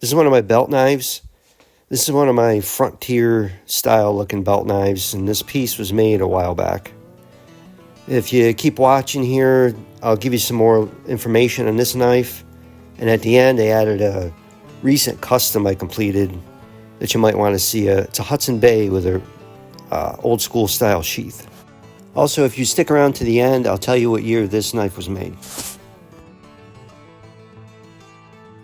This is one of my belt knives. This is one of my frontier style looking belt knives, and this piece was made a while back. If you keep watching here, I'll give you some more information on this knife, and at the end I added a recent custom I completed that you might want to see. It's a Hudson Bay with a old school style sheath. Also, if you stick around to the end, I'll tell you what year this knife was made.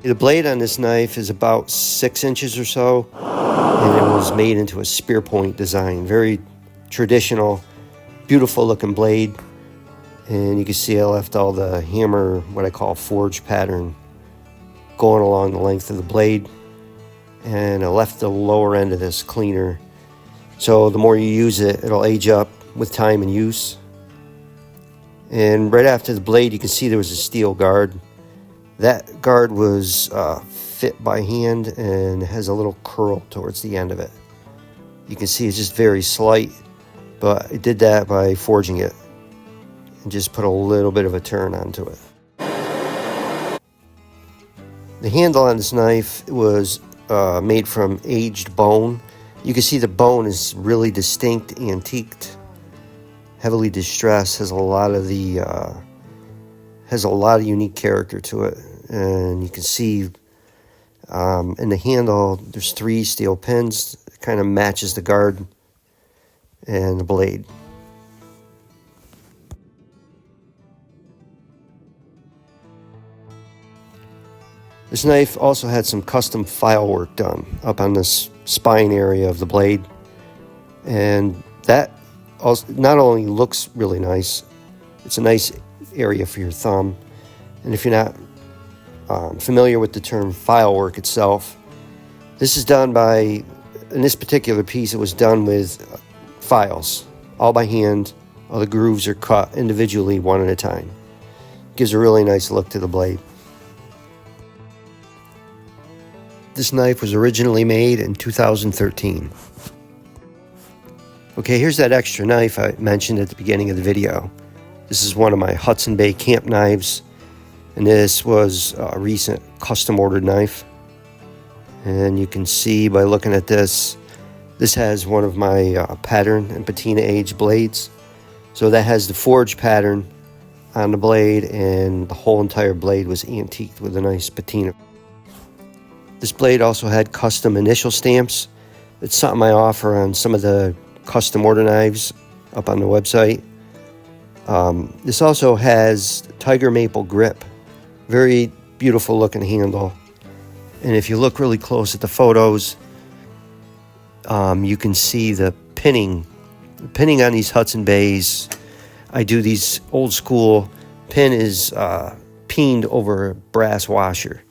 The blade on this knife is about 6 inches or so, and it was made into a spear point design. Very traditional, beautiful looking blade. And you can see I left all the hammer, what I call forge pattern, going along the length of the blade. And I left the lower end of this cleaner. So the more you use it, it'll age up with time and use. And right after the blade, you can see there was a steel guard. That guard was fit by hand and has a little curl towards the end of it. You can see it's just very slight, but I did that by forging it and just put a little bit of a turn onto it. The handle on this knife was made from aged bone. You can see the bone is really distinct, antiqued, heavily distressed, has a lot of unique character to it. And you can see in the handle there's 3 steel pins. It kind of matches the guard and the blade. This knife also had some custom file work done up on this spine area of the blade, and that also not only looks really nice, it's a nice area for your thumb. And if you're not familiar with the term file work itself, this is done by, in this particular piece, it was done with files, all by hand. All the grooves are cut individually, one at a time. Gives a really nice look to the blade. This knife was originally made in 2013. Okay, here's that extra knife I mentioned at the beginning of the video. This is one of my Hudson Bay Camp knives, and this was a recent custom ordered knife. And you can see by looking at this, this has one of my pattern and patina age blades. So that has the forge pattern on the blade, and the whole entire blade was antiqued with a nice patina. This blade also had custom initial stamps. It's something I offer on some of the custom order knives up on the website. This also has tiger maple grip. Very beautiful looking handle. And if you look really close at the photos, you can see the pinning. The pinning on these Hudson Bays. I do these old school. Pin is peened over a brass washer.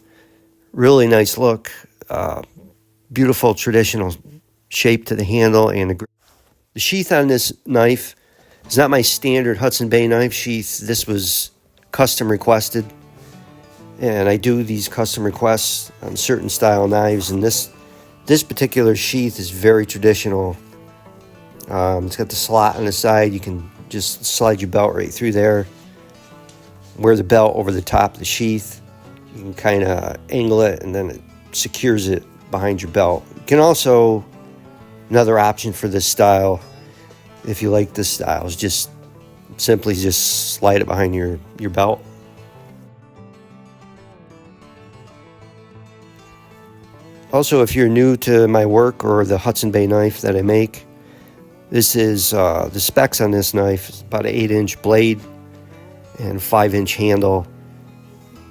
Really nice look. Beautiful traditional shape to the handle and the grip. The sheath on this knife is not my standard Hudson Bay knife sheath. This was custom requested, and I do these custom requests on certain style knives, and this particular sheath is very traditional. It's got the slot on the side. You can just slide your belt right through there. Wear the belt over the top of the sheath. You can kind of angle it, and then it secures it behind your belt. You can also, another option for this style, if you like this style, is just simply just slide it behind your belt. Also, if you're new to my work or the Hudson Bay knife that I make, this is the specs on this knife. It's about an 8-inch blade and 5-inch handle.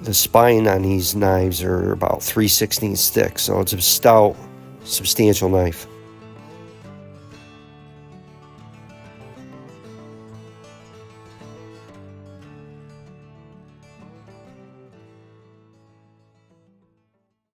The spine on these knives are about 3/16 thick, so it's a stout, substantial knife.